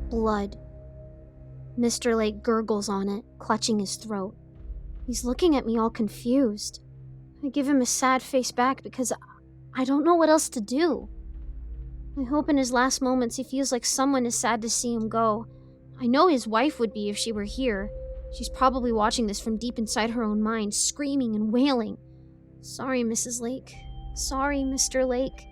Blood. Mr. Lake gurgles on it, clutching his throat. He's looking at me all confused. I give him a sad face back because I don't know what else to do. I hope in his last moments he feels like someone is sad to see him go. I know his wife would be if she were here. She's probably watching this from deep inside her own mind, screaming and wailing. Sorry, Mrs. Lake. Sorry, Mr. Lake.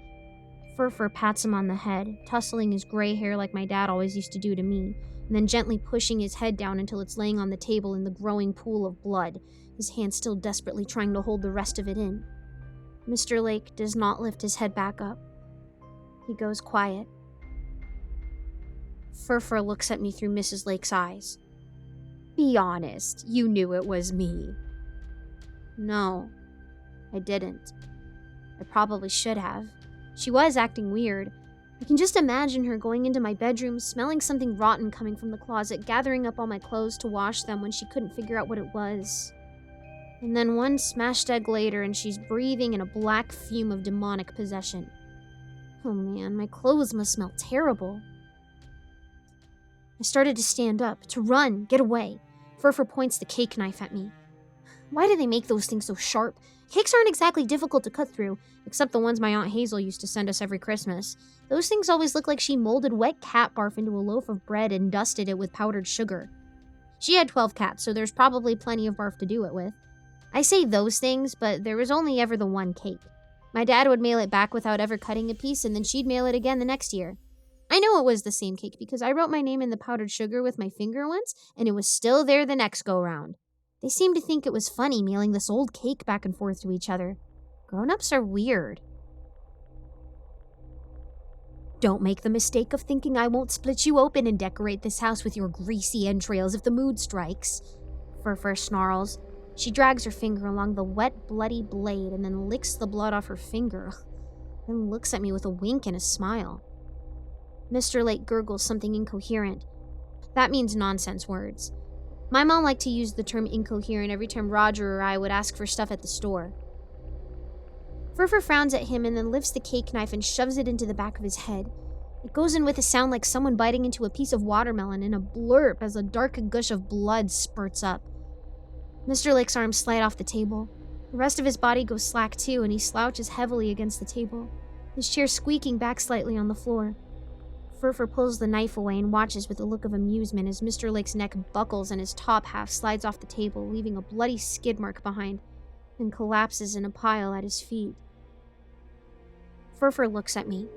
Furfur pats him on the head, tussling his gray hair like my dad always used to do to me, and then gently pushing his head down until it's laying on the table in the growing pool of blood, his hand still desperately trying to hold the rest of it in. Mr. Lake does not lift his head back up. He goes quiet. Furfur looks at me through Mrs. Lake's eyes. Be honest, you knew it was me. No, I didn't. I probably should have. She was acting weird. I can just imagine her going into my bedroom, smelling something rotten coming from the closet, gathering up all my clothes to wash them when she couldn't figure out what it was. And then one smashed egg later and she's breathing in a black fume of demonic possession. Oh man, my clothes must smell terrible. I started to stand up, to run, get away. Furfur points the cake knife at me. Why do they make those things so sharp? Cakes aren't exactly difficult to cut through, except the ones my Aunt Hazel used to send us every Christmas. Those things always look like she molded wet cat barf into a loaf of bread and dusted it with powdered sugar. She had 12 cats, so there's probably plenty of barf to do it with. I say those things, but there was only ever the one cake. My dad would mail it back without ever cutting a piece, and then she'd mail it again the next year. I know it was the same cake because I wrote my name in the powdered sugar with my finger once, and it was still there the next go-round. They seemed to think it was funny mailing this old cake back and forth to each other. Grown-ups are weird. Don't make the mistake of thinking I won't split you open and decorate this house with your greasy entrails if the mood strikes. Furfur snarls. She drags her finger along the wet, bloody blade and then licks the blood off her finger, then looks at me with a wink and a smile. Mr. Lake gurgles something incoherent. That means nonsense words. My mom liked to use the term incoherent every time Roger or I would ask for stuff at the store. Furfur frowns at him and then lifts the cake knife and shoves it into the back of his head. It goes in with a sound like someone biting into a piece of watermelon and a blurp as a dark gush of blood spurts up. Mr. Lake's arms slide off the table. The rest of his body goes slack too, and he slouches heavily against the table, his chair squeaking back slightly on the floor. Furfur pulls the knife away and watches with a look of amusement as Mr. Lake's neck buckles and his top half slides off the table, leaving a bloody skid mark behind, and collapses in a pile at his feet. Furfur looks at me.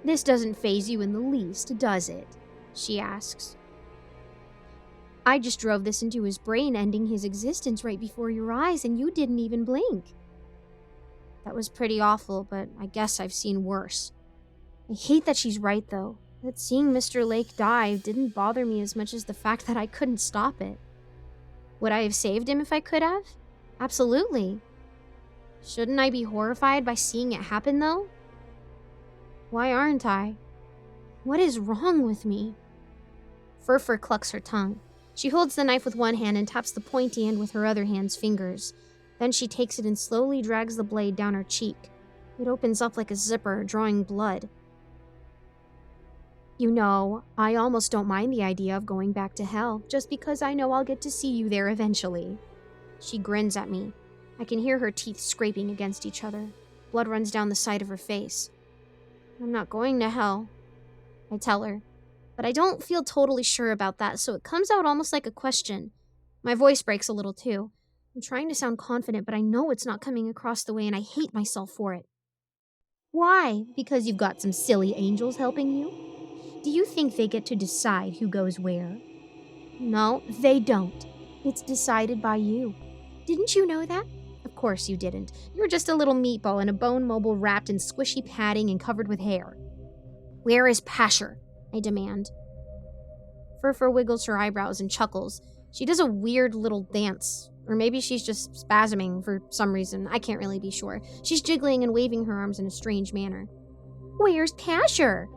This doesn't faze you in the least, does it? She asks. I just drove this into his brain, ending his existence right before your eyes, and you didn't even blink. That was pretty awful, but I guess I've seen worse. I hate that she's right, though. That seeing Mr. Lake die didn't bother me as much as the fact that I couldn't stop it. Would I have saved him if I could have? Absolutely. Shouldn't I be horrified by seeing it happen, though? Why aren't I? What is wrong with me? Furfur clucks her tongue. She holds the knife with one hand and taps the pointy end with her other hand's fingers. Then she takes it and slowly drags the blade down her cheek. It opens up like a zipper, drawing blood. You know, I almost don't mind the idea of going back to hell, just because I know I'll get to see you there eventually. She grins at me. I can hear her teeth scraping against each other. Blood runs down the side of her face. I'm not going to hell, I tell her. But I don't feel totally sure about that, so it comes out almost like a question. My voice breaks a little, too. I'm trying to sound confident, but I know it's not coming across the way, and I hate myself for it. Why? Because you've got some silly angels helping you? Do you think they get to decide who goes where? No, they don't. It's decided by you. Didn't you know that? Of course you didn't. You're just a little meatball in a bone mobile wrapped in squishy padding and covered with hair. Where is Pasher? I demand. Furfur wiggles her eyebrows and chuckles. She does a weird little dance. Or maybe she's just spasming for some reason. I can't really be sure. She's jiggling and waving her arms in a strange manner. Where's Pasher?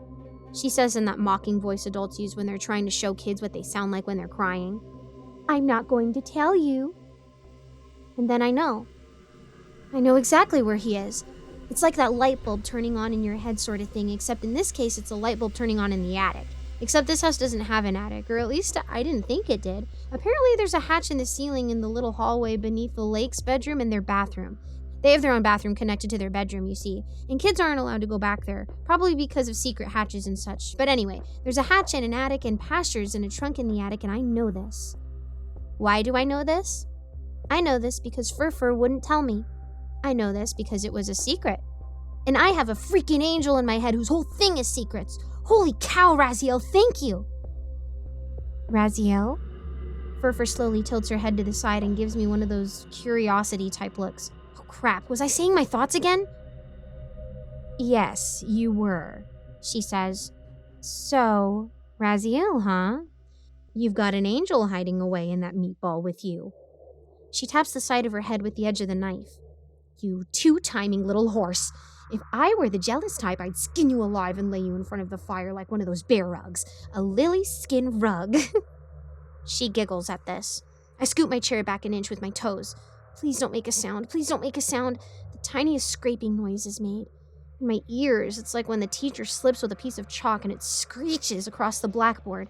She says in that mocking voice adults use when they're trying to show kids what they sound like when they're crying. I'm not going to tell you. And then I know. I know exactly where he is. It's like that light bulb turning on in your head sort of thing, except in this case it's a light bulb turning on in the attic. Except this house doesn't have an attic, or at least I didn't think it did. Apparently there's a hatch in the ceiling in the little hallway beneath the Lake's bedroom and their bathroom. They have their own bathroom connected to their bedroom, you see, and kids aren't allowed to go back there, probably because of secret hatches and such. But anyway, there's a hatch and an attic and pastures and a trunk in the attic, and I know this. Why do I know this? I know this because Furfur wouldn't tell me. I know this because it was a secret. And I have a freaking angel in my head whose whole thing is secrets. Holy cow, Raziel, thank you! Raziel? Furfur slowly tilts her head to the side and gives me one of those curiosity-type looks. Oh crap, was I saying my thoughts again? Yes, you were, she says. So, Raziel, huh? You've got an angel hiding away in that meatball with you. She taps the side of her head with the edge of the knife. You two-timing little horse. If I were the jealous type, I'd skin you alive and lay you in front of the fire like one of those bear rugs. A lily skin rug. She giggles at this. I scoot my chair back an inch with my toes. Please don't make a sound. Please don't make a sound. The tiniest scraping noise is made. In my ears, it's like when the teacher slips with a piece of chalk and it screeches across the blackboard.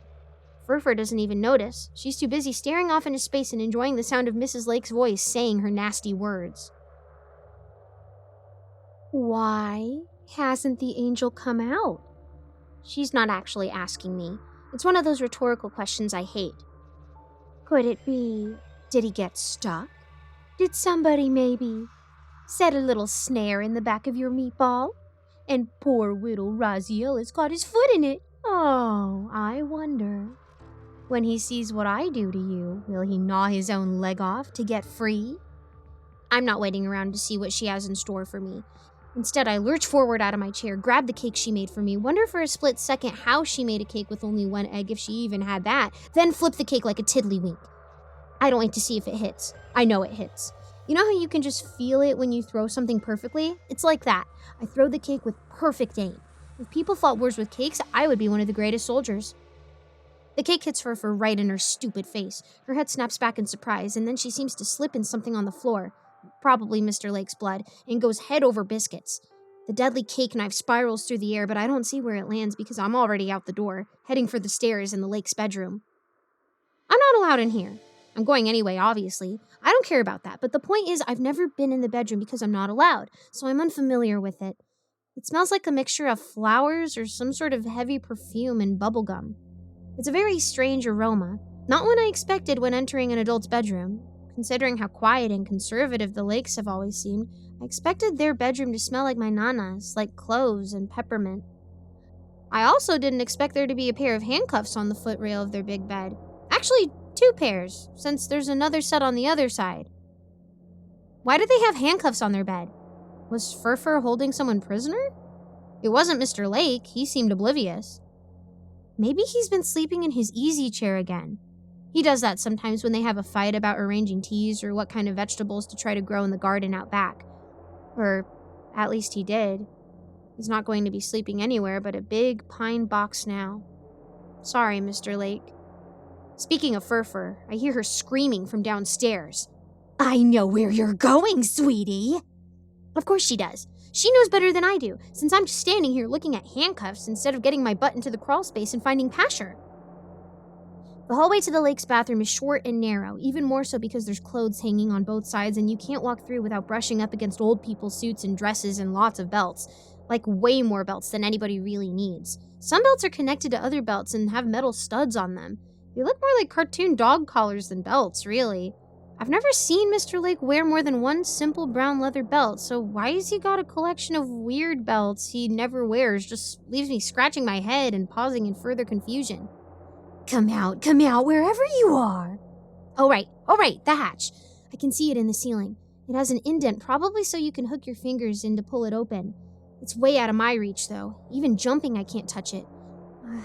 Furfur doesn't even notice. She's too busy staring off into space and enjoying the sound of Mrs. Lake's voice saying her nasty words. Why hasn't the angel come out? She's not actually asking me. It's one of those rhetorical questions I hate. Could it be, did he get stuck? Did somebody maybe set a little snare in the back of your meatball? And poor little Raziel has got his foot in it. Oh, I wonder. When he sees what I do to you, will he gnaw his own leg off to get free? I'm not waiting around to see what she has in store for me. Instead, I lurch forward out of my chair, grab the cake she made for me, wonder for a split second how she made a cake with only one egg if she even had that, then flip the cake like a tiddlywink. I don't wait to see if it hits. I know it hits. You know how you can just feel it when you throw something perfectly? It's like that. I throw the cake with perfect aim. If people fought wars with cakes, I would be one of the greatest soldiers. The cake hits Furfur right in her stupid face. Her head snaps back in surprise, and then she seems to slip in something on the floor. Probably Mr. Lake's blood, and goes head over biscuits. The deadly cake knife spirals through the air, but I don't see where it lands because I'm already out the door, heading for the stairs in the Lake's bedroom. I'm not allowed in here. I'm going anyway, obviously. I don't care about that, but the point is I've never been in the bedroom because I'm not allowed, so I'm unfamiliar with it. It smells like a mixture of flowers or some sort of heavy perfume and bubblegum. It's a very strange aroma, not one I expected when entering an adult's bedroom. Considering how quiet and conservative the Lakes have always seemed, I expected their bedroom to smell like my nana's, like cloves and peppermint. I also didn't expect there to be a pair of handcuffs on the footrail of their big bed. Actually, 2 pairs, since there's another set on the other side. Why did they have handcuffs on their bed? Was Furfur holding someone prisoner? It wasn't Mr. Lake, he seemed oblivious. Maybe he's been sleeping in his easy chair again. He does that sometimes when they have a fight about arranging teas or what kind of vegetables to try to grow in the garden out back. Or, at least he did. He's not going to be sleeping anywhere but a big pine box now. Sorry, Mr. Lake. Speaking of Furfur, I hear her screaming from downstairs. I know where you're going, sweetie. Of course she does. She knows better than I do, since I'm just standing here looking at handcuffs instead of getting my butt into the crawl space and finding pasture. The hallway to the Lake's bathroom is short and narrow, even more so because there's clothes hanging on both sides and you can't walk through without brushing up against old people's suits and dresses and lots of belts. Like way more belts than anybody really needs. Some belts are connected to other belts and have metal studs on them. They look more like cartoon dog collars than belts, really. I've never seen Mr. Lake wear more than one simple brown leather belt, so why has he got a collection of weird belts he never wears? Just leaves me scratching my head and pausing in further confusion. Come out, wherever you are. Oh right, the hatch. I can see it in the ceiling. It has an indent, probably so you can hook your fingers in to pull it open. It's way out of my reach, though. Even jumping, I can't touch it.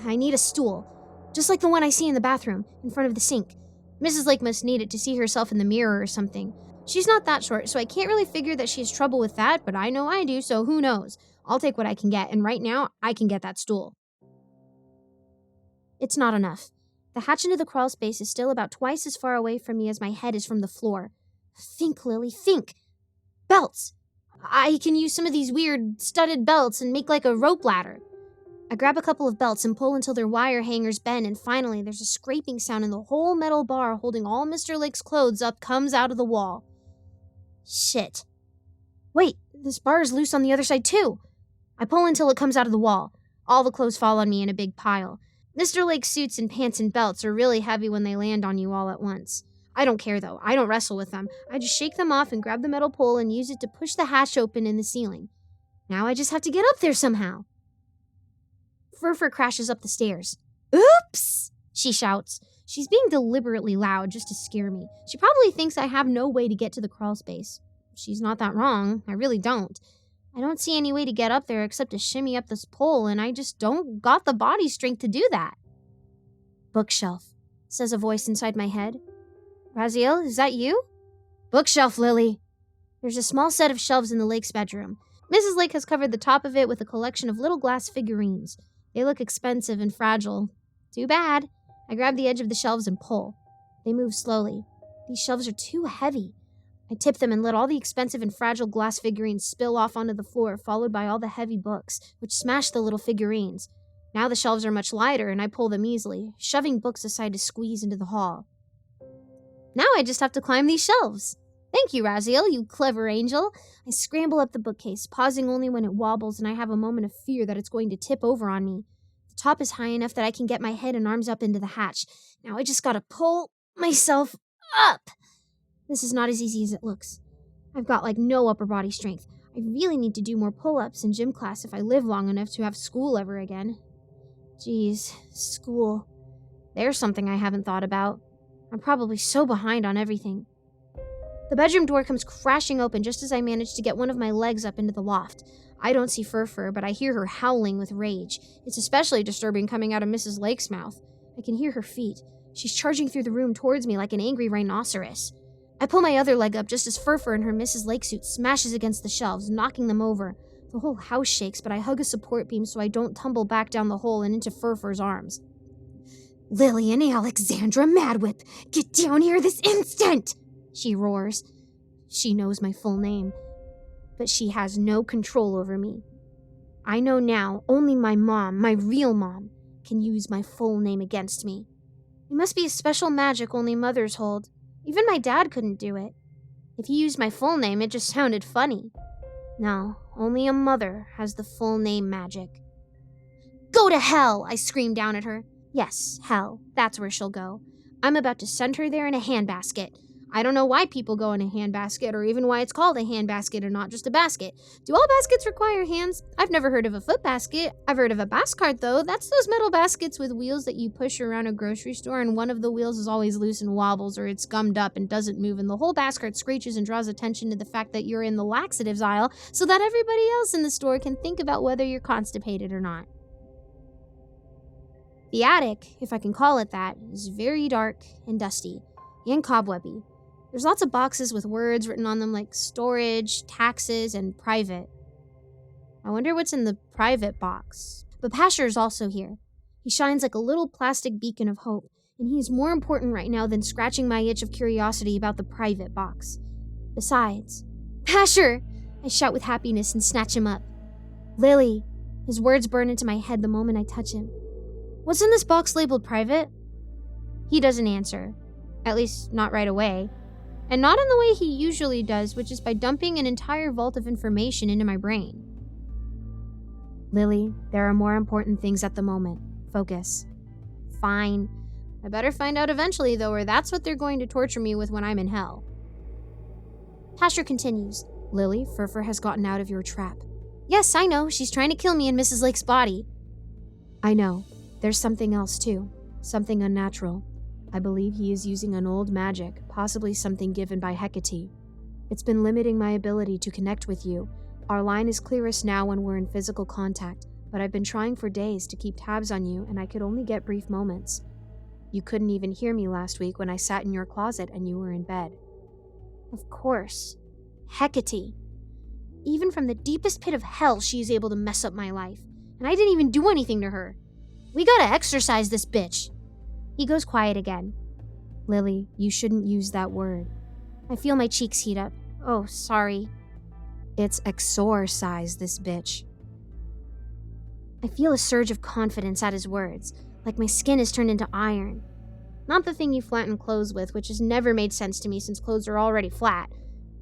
I need a stool, just like the one I see in the bathroom, in front of the sink. Mrs. Lake must need it to see herself in the mirror or something. She's not that short, so I can't really figure that she has trouble with that, but I know I do, so who knows? I'll take what I can get, and right now, I can get that stool. It's not enough. The hatch into the crawl space is still about twice as far away from me as my head is from the floor. Think, Lily, think. Belts. I can use some of these weird studded belts and make like a rope ladder. I grab a couple of belts and pull until their wire hangers bend, and finally there's a scraping sound and the whole metal bar holding all Mr. Lake's clothes up comes out of the wall. Shit. Wait, this bar is loose on the other side too. I pull until it comes out of the wall. All the clothes fall on me in a big pile. Mr. Lake's suits and pants and belts are really heavy when they land on you all at once. I don't care though. I don't wrestle with them. I just shake them off and grab the metal pole and use it to push the hatch open in the ceiling. Now I just have to get up there somehow. Furfur crashes up the stairs. Oops! She shouts. She's being deliberately loud just to scare me. She probably thinks I have no way to get to the crawl space. She's not that wrong. I really don't. I don't see any way to get up there except to shimmy up this pole, and I just don't got the body strength to do that. Bookshelf, says a voice inside my head. Raziel, is that you? Bookshelf, Lily. There's a small set of shelves in the Lake's bedroom. Mrs. Lake has covered the top of it with a collection of little glass figurines. They look expensive and fragile. Too bad. I grab the edge of the shelves and pull. They move slowly. These shelves are too heavy. I tip them and let all the expensive and fragile glass figurines spill off onto the floor, followed by all the heavy books, which smash the little figurines. Now the shelves are much lighter, and I pull them easily, shoving books aside to squeeze into the hall. Now I just have to climb these shelves. Thank you, Raziel, you clever angel. I scramble up the bookcase, pausing only when it wobbles, and I have a moment of fear that it's going to tip over on me. The top is high enough that I can get my head and arms up into the hatch. Now I just gotta pull myself up. This is not as easy as it looks. I've got no upper body strength. I really need to do more pull-ups in gym class if I live long enough to have school ever again. Geez, school. There's something I haven't thought about. I'm probably so behind on everything. The bedroom door comes crashing open just as I manage to get one of my legs up into the loft. I don't see Furfur, but I hear her howling with rage. It's especially disturbing coming out of Mrs. Lake's mouth. I can hear her feet. She's charging through the room towards me like an angry rhinoceros. I pull my other leg up just as Furfur in her Mrs. Lake suit smashes against the shelves, knocking them over. The whole house shakes, but I hug a support beam so I don't tumble back down the hole and into Furfur's arms. Lily and Alexandra Madwhip, get down here this instant! She roars. She knows my full name, but she has no control over me. I know now only my mom, my real mom, can use my full name against me. It must be a special magic only mothers hold. Even my dad couldn't do it. If he used my full name, it just sounded funny. No, only a mother has the full name magic. Go to hell, I scream down at her. Yes, hell, that's where she'll go. I'm about to send her there in a handbasket. I don't know why people go in a handbasket or even why it's called a handbasket and not just a basket. Do all baskets require hands? I've never heard of a foot basket. I've heard of a bascart though. That's those metal baskets with wheels that you push around a grocery store and one of the wheels is always loose and wobbles or it's gummed up and doesn't move and the whole bascart screeches and draws attention to the fact that you're in the laxatives aisle so that everybody else in the store can think about whether you're constipated or not. The attic, if I can call it that, is very dark and dusty and cobwebby. There's lots of boxes with words written on them like storage, taxes, and private. I wonder what's in the private box. But Pasher is also here. He shines like a little plastic beacon of hope, and he's more important right now than scratching my itch of curiosity about the private box. Besides, Pasher! I shout with happiness and snatch him up. Lily! His words burn into my head the moment I touch him. What's in this box labeled private? He doesn't answer. At least, not right away. And not in the way he usually does, which is by dumping an entire vault of information into my brain. Lily, there are more important things at the moment. Focus. Fine. I better find out eventually, though, or that's what they're going to torture me with when I'm in hell. Pasher continues. Lily, Furfur has gotten out of your trap. Yes, I know. She's trying to kill me in Mrs. Lake's body. I know. There's something else, too. Something unnatural. I believe he is using an old magic, possibly something given by Hecate. It's been limiting my ability to connect with you. Our line is clearest now when we're in physical contact, but I've been trying for days to keep tabs on you and I could only get brief moments. You couldn't even hear me last week when I sat in your closet and you were in bed. Of course. Hecate. Even from the deepest pit of hell, she is able to mess up my life. And I didn't even do anything to her. We gotta exorcise this bitch. He goes quiet again. Lily, you shouldn't use that word. I feel my cheeks heat up. Oh, sorry. It's exorcise this bitch. I feel a surge of confidence at his words, like my skin is turned into iron. Not the thing you flatten clothes with, which has never made sense to me since clothes are already flat.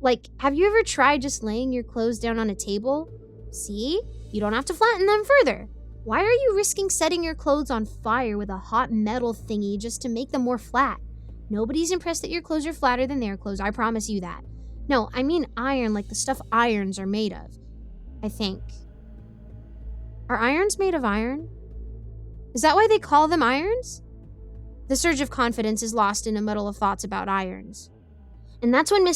Like, have you ever tried just laying your clothes down on a table? See? You don't have to flatten them further. Why are you risking setting your clothes on fire with a hot metal thingy just to make them more flat? Nobody's impressed that your clothes are flatter than their clothes, I promise you that. No, I mean iron like the stuff irons are made of. I think. Are irons made of iron? Is that why they call them irons? The surge of confidence is lost in a muddle of thoughts about irons. And that's when Fur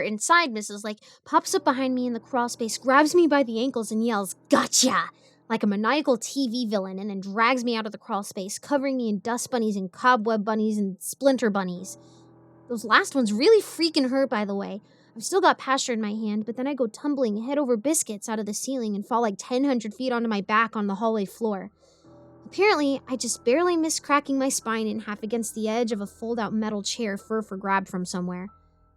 inside Mrs. Lake pops up behind me in the crawl space, grabs me by the ankles and yells, "Gotcha!" like a maniacal TV villain, and then drags me out of the crawl space, covering me in dust bunnies and cobweb bunnies and splinter bunnies. Those last ones really freaking hurt, by the way. I've still got pasture in my hand, but then I go tumbling head over biscuits out of the ceiling and fall like 1,000 feet onto my back on the hallway floor. Apparently, I just barely missed cracking my spine in half against the edge of a fold-out metal chair Fur grabbed from somewhere.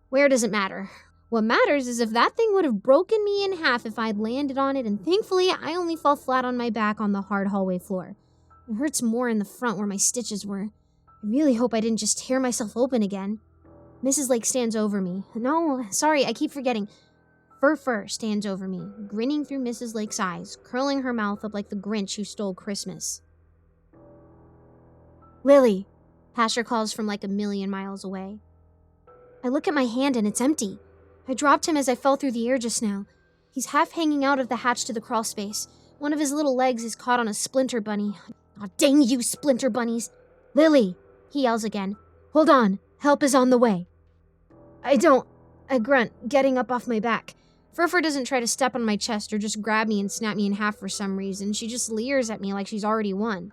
Where does it matter? What matters is if that thing would have broken me in half if I'd landed on it, and thankfully, I only fell flat on my back on the hard hallway floor. It hurts more in the front where my stitches were. I really hope I didn't just tear myself open again. Mrs. Lake stands over me. No, sorry, I keep forgetting. Fur stands over me, grinning through Mrs. Lake's eyes, curling her mouth up like the Grinch who stole Christmas. "Lily," Pasher calls from like 1,000,000 miles away. I look at my hand and it's empty. I dropped him as I fell through the air just now. He's half hanging out of the hatch to the crawl space. One of his little legs is caught on a splinter bunny. "Aw, dang you, splinter bunnies!" "Lily," he yells again. "Hold on, help is on the way." I grunt, getting up off my back. Fur doesn't try to step on my chest or just grab me and snap me in half for some reason. She just leers at me like she's already won.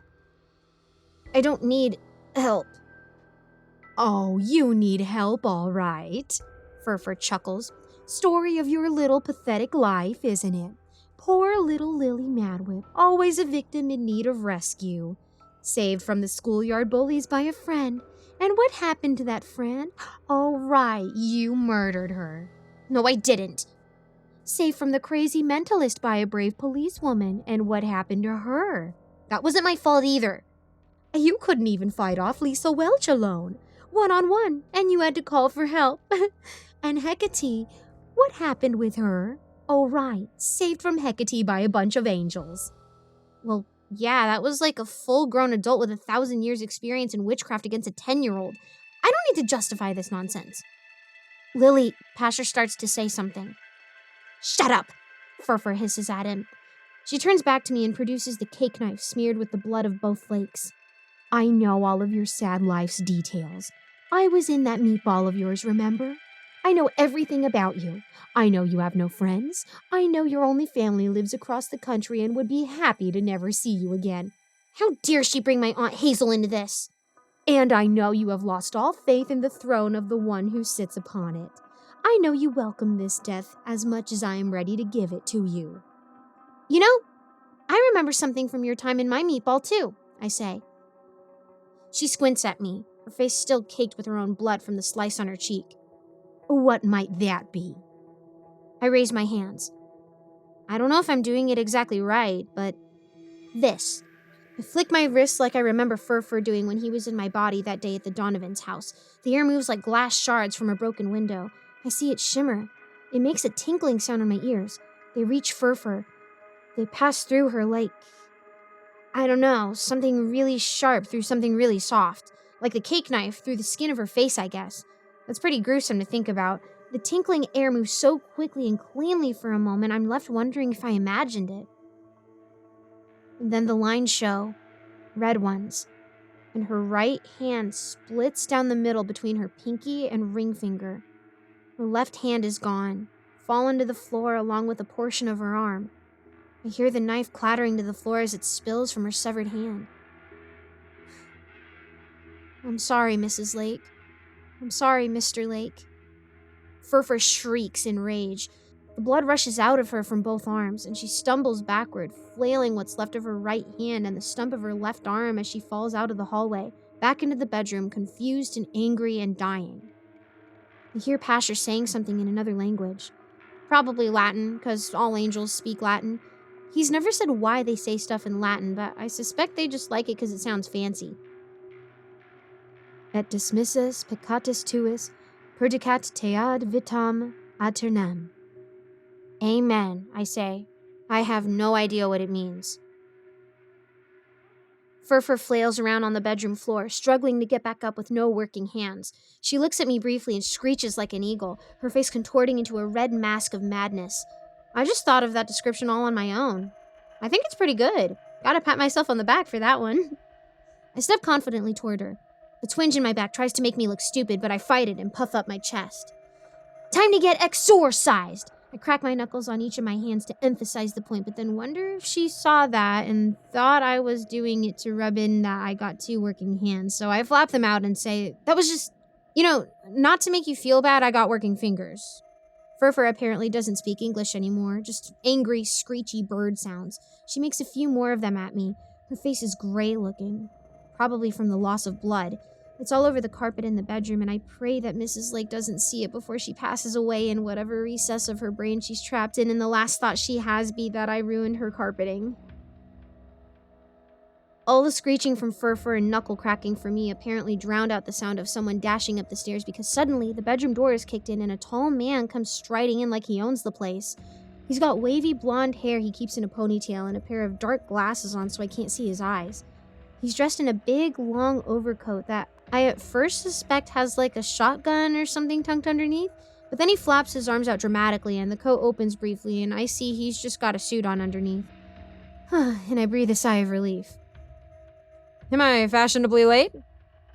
"I don't need help." "Oh, you need help, all right," Fur chuckles. "Story of your little pathetic life, isn't it? Poor little Lily Madwhip, always a victim in need of rescue. Saved from the schoolyard bullies by a friend. And what happened to that friend? Oh, right, you murdered her." "No, I didn't." "Saved from the crazy mentalist by a brave policewoman. And what happened to her?" "That wasn't my fault either." "You couldn't even fight off Lisa Welch alone. One-on-one, and you had to call for help." "And Hecate, what happened with her?" "Oh, right, saved from Hecate by a bunch of angels." Well, yeah, that was like a full-grown adult with 1,000 years experience in witchcraft against a 10-year-old. I don't need to justify this nonsense. "Lily," Pasher starts to say something. "Shut up," Fur hisses at him. She turns back to me and produces the cake knife smeared with the blood of both lakes. "I know all of your sad life's details. I was in that meatball of yours, remember? I know everything about you. I know you have no friends. I know your only family lives across the country and would be happy to never see you again. How dare she bring my Aunt Hazel into this? And I know you have lost all faith in the throne of the one who sits upon it. I know you welcome this death as much as I am ready to give it to you." "You know, I remember something from your time in my meatball too," I say. She squints at me, her face still caked with her own blood from the slice on her cheek. "What might that be?" I raise my hands. I don't know if I'm doing it exactly right, but this. I flick my wrists like I remember Fur doing when he was in my body that day at the Donovan's house. The air moves like glass shards from a broken window. I see it shimmer. It makes a tinkling sound in my ears. They reach Fur. They pass through her like, I don't know, something really sharp through something really soft. Like the cake knife through the skin of her face, I guess. That's pretty gruesome to think about. The tinkling air moves so quickly and cleanly for a moment, I'm left wondering if I imagined it. And then the lines show, red ones, and her right hand splits down the middle between her pinky and ring finger. Her left hand is gone, fallen to the floor along with a portion of her arm. I hear the knife clattering to the floor as it spills from her severed hand. "I'm sorry, Mrs. Lake. I'm sorry, Mr. Lake." Fur shrieks in rage. The blood rushes out of her from both arms, and she stumbles backward, flailing what's left of her right hand and the stump of her left arm as she falls out of the hallway, back into the bedroom, confused and angry and dying. I hear Pasher saying something in another language. Probably Latin, because all angels speak Latin. He's never said why they say stuff in Latin, but I suspect they just like it because it sounds fancy. Et dismissus peccatus tuis, perdicat tead vitam aeternam. Amen, I say. I have no idea what it means. Furfur flails around on the bedroom floor, struggling to get back up with no working hands. She looks at me briefly and screeches like an eagle, her face contorting into a red mask of madness. I just thought of that description all on my own. I think it's pretty good. Gotta pat myself on the back for that one. I step confidently toward her. The twinge in my back tries to make me look stupid, but I fight it and puff up my chest. Time to get exorcised! I crack my knuckles on each of my hands to emphasize the point, but then wonder if she saw that and thought I was doing it to rub in that I got 2 working hands. So I flap them out and say, that was just, not to make you feel bad, I got working fingers. Furfur apparently doesn't speak English anymore, just angry, screechy bird sounds. She makes a few more of them at me. Her face is gray looking, probably from the loss of blood. It's all over the carpet in the bedroom, and I pray that Mrs. Lake doesn't see it before she passes away in whatever recess of her brain she's trapped in, and the last thought she has be that I ruined her carpeting. All the screeching from Furfur and knuckle cracking for me apparently drowned out the sound of someone dashing up the stairs because suddenly the bedroom door is kicked in and a tall man comes striding in like he owns the place. He's got wavy blonde hair he keeps in a ponytail and a pair of dark glasses on so I can't see his eyes. He's dressed in a big, long overcoat that I at first suspect has like a shotgun or something tucked underneath, but then he flaps his arms out dramatically and the coat opens briefly and I see he's just got a suit on underneath. And I breathe a sigh of relief. Am I fashionably late?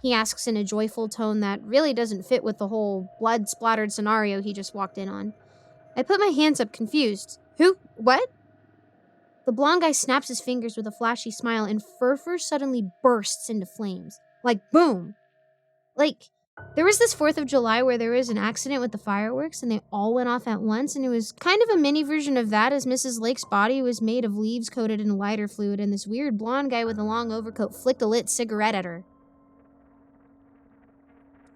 He asks in a joyful tone that really doesn't fit with the whole blood-splattered scenario he just walked in on. I put my hands up, confused. Who? What? The blonde guy snaps his fingers with a flashy smile and Furfur suddenly bursts into flames. Like, boom! Like, there was this 4th of July where there was an accident with the fireworks and they all went off at once, and it was kind of a mini version of that as Mrs. Lake's body was made of leaves coated in lighter fluid and this weird blonde guy with a long overcoat flicked a lit cigarette at her.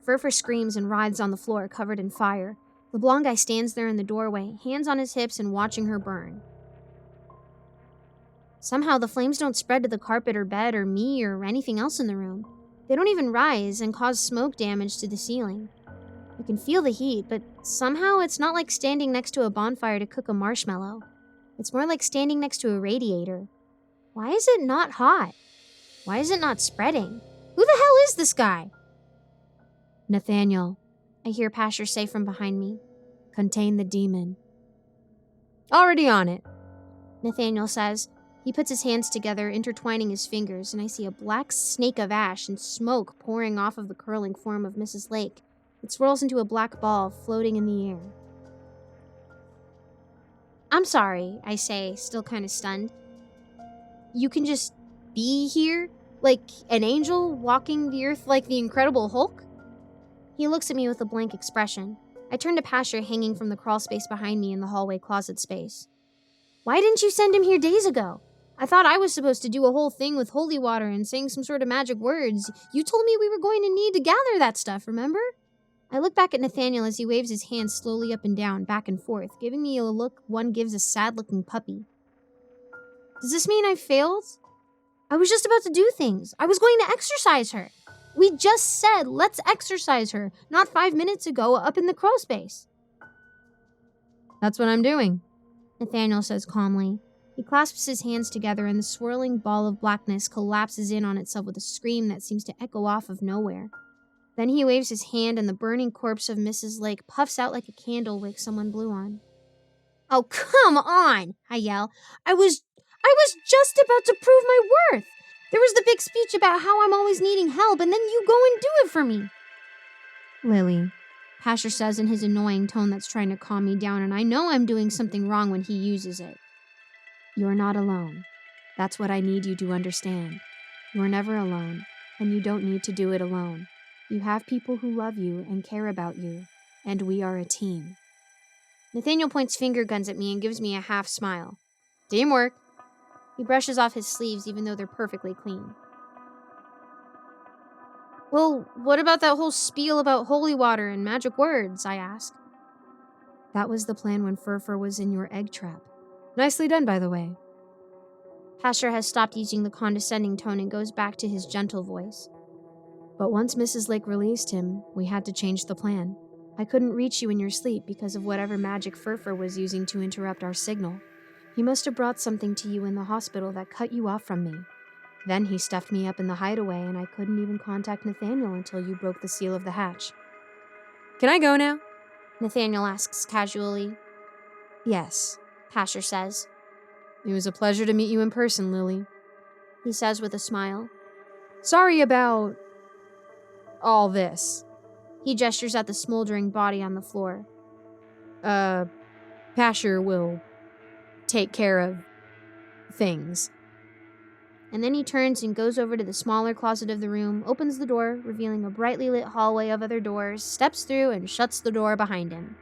Furfur screams and writhes on the floor covered in fire. The blonde guy stands there in the doorway, hands on his hips and watching her burn. Somehow the flames don't spread to the carpet or bed or me or anything else in the room. They don't even rise and cause smoke damage to the ceiling. I can feel the heat, but somehow it's not like standing next to a bonfire to cook a marshmallow. It's more like standing next to a radiator. Why is it not hot? Why is it not spreading? Who the hell is this guy? Nathaniel, I hear Pasher say from behind me. Contain the demon. Already on it, Nathaniel says. He puts his hands together, intertwining his fingers, and I see a black snake of ash and smoke pouring off of the curling form of Mrs. Lake. It swirls into a black ball floating in the air. I'm sorry, I say, still kind of stunned. You can just be here? Like an angel walking the earth like the Incredible Hulk? He looks at me with a blank expression. I turn to Pasher hanging from the crawl space behind me in the hallway closet space. Why didn't you send him here days ago? I thought I was supposed to do a whole thing with holy water and saying some sort of magic words. You told me we were going to need to gather that stuff, remember? I look back at Nathaniel as he waves his hands slowly up and down, back and forth, giving me a look one gives a sad-looking puppy. Does this mean I failed? I was just about to do things. I was going to exorcise her. We just said, let's exorcise her, not 5 minutes ago up in the crow space. That's what I'm doing, Nathaniel says calmly. He clasps his hands together and the swirling ball of blackness collapses in on itself with a scream that seems to echo off of nowhere. Then he waves his hand and the burning corpse of Mrs. Lake puffs out like a candle wick someone blew on. Oh, come on, I yell. I was just about to prove my worth. There was the big speech about how I'm always needing help, and then you go and do it for me. Lily, Pasher says in his annoying tone that's trying to calm me down, and I know I'm doing something wrong when he uses it. You're not alone. That's what I need you to understand. You're never alone, and you don't need to do it alone. You have people who love you and care about you, and we are a team. Nathaniel points finger guns at me and gives me a half smile. Teamwork. He brushes off his sleeves even though they're perfectly clean. Well, what about that whole spiel about holy water and magic words, I ask. That was the plan when Furfur was in your egg trap. Nicely done, by the way. Pasher has stopped using the condescending tone and goes back to his gentle voice. But once Mrs. Lake released him, we had to change the plan. I couldn't reach you in your sleep because of whatever magic Furfur was using to interrupt our signal. He must have brought something to you in the hospital that cut you off from me. Then he stuffed me up in the hideaway and I couldn't even contact Nathaniel until you broke the seal of the hatch. Can I go now? Nathaniel asks casually. Yes, Pasher says. It was a pleasure to meet you in person, Lily, he says with a smile. Sorry about all this. He gestures at the smoldering body on the floor. Pasher will take care of things. And then he turns and goes over to the smaller closet of the room, opens the door, revealing a brightly lit hallway of other doors, steps through and shuts the door behind him.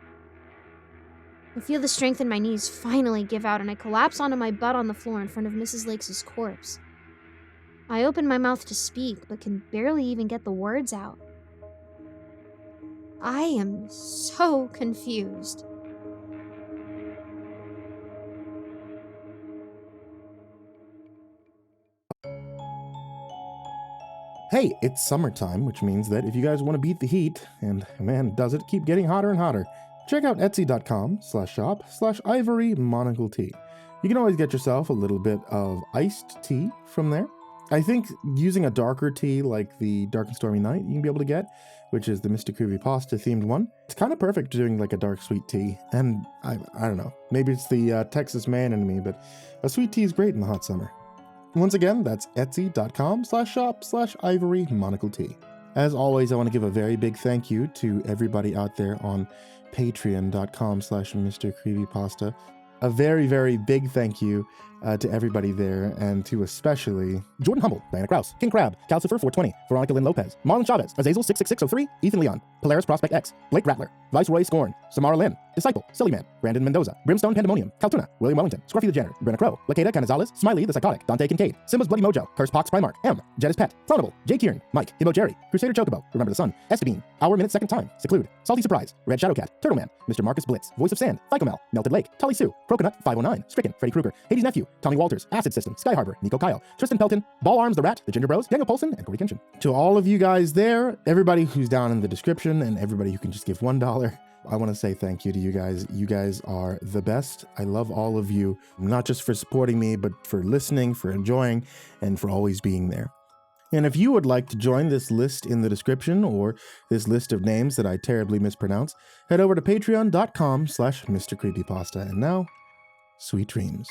I feel the strength in my knees finally give out and I collapse onto my butt on the floor in front of Mrs. Lakes' corpse. I open my mouth to speak, but can barely even get the words out. I am so confused. Hey, it's summertime, which means that if you guys want to beat the heat, and man, does it keep getting hotter and hotter, check out etsy.com/shop/ivorymonocletea. You can always get yourself a little bit of iced tea from there. I think using a darker tea like the Dark and Stormy Night you can be able to get, which is the MrCreepyPasta themed one. It's kind of perfect doing like a dark sweet tea, and I don't know, maybe it's the Texas man in me, but a sweet tea is great in the hot summer. Once again, that's etsy.com/shop/ivorymonocletea. As always, I want to give a very big thank you to everybody out there on patreon.com/MrCreepyPasta. A very, very big thank you to everybody there, and to especially Jordan Humble, Diana Kraus, King Crab, Calcifer420, Veronica Lynn Lopez, Marlon Chavez, Azazel66603, Ethan Leon, Polaris Prospect X, Blake Rattler, Viceroy Scorn, Samara Lynn, Disciple, SullyMan, Brandon Mendoza, BrimstonePandemonium, Caltuna, William Wellington, Scruffy the Janitor, Brenna Crow, LaQueda Canizales, Smiley the Psychotic, Dante Kinkade, SimbasBloodyMojo, CursepoxPrimarch, M, Jenna's Pet, Clonable, J. Kieran, Mike, himbojerry, CrusaderChocobo, Remember the Sun, Estebean, Hour Minute Second Time, Seclude, Salty Surprise, Red Shadowcat, Turtleman, Mr. Marcus Blitz, Voice of Sand, Phycomel, Melted Lake, Tully Sue, Croconut 509, Stricken, Freddy Krueger, Hades Nephew, Tommy Walters, Acid System, Sky Harbor, Nico Kyle, Tristan Pelton, Ball Arms the Rat, The Ginger Bros, Daniel Polson, and Corey Kinchin. To all of you guys there, everybody who's down in the description, and everybody who can just give $1, I want to say thank you to you guys. You guys are the best. I love all of you, not just for supporting me, but for listening, for enjoying, and for always being there. And if you would like to join this list in the description, or this list of names that I terribly mispronounce, head over to patreon.com/MrCreepyPasta. And now, sweet dreams.